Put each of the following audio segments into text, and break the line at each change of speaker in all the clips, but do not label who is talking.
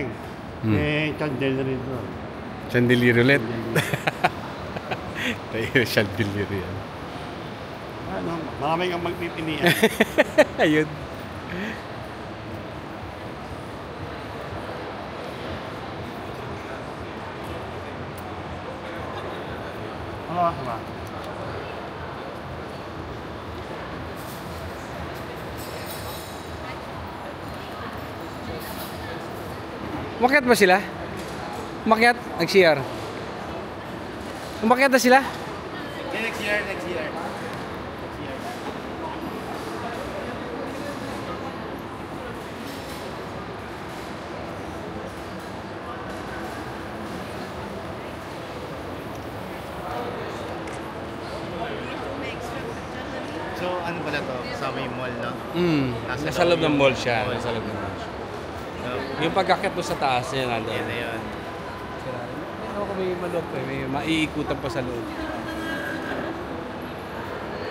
lang. Eh, chandelier ito.
Chandelier ulit. Tayo, chandelier yan.
Ano, marami kang magpipilian.
Ayun.
Ano ba?
Umakyat ba sila? Umakyat? Nag-CR. Umakyat na sila?
Next year. So, ano pala to? Kasama yung mall, no?
Nasa loob ng mall siya. Nasa loob ng mall siya. Yung pagkakit mo sa taas niya, nandun.
Yan na yun.
Ano ko may maloob pa, may maiikutan pa sa loob.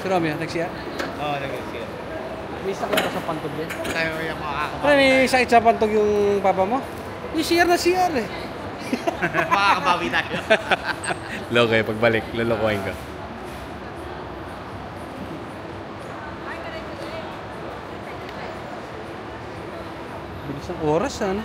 Si Romeo, nag-CR?
Oo, nag-CR.
May sakit pa sa pantog niya?
Tayo yung makakababa.
Ano, may sakit sa pantog yung papa mo? May CR na CR eh.
Makakabawi tayo.
Loko eh, pagbalik, lulukuhin ka. Bilis ng oras, ano?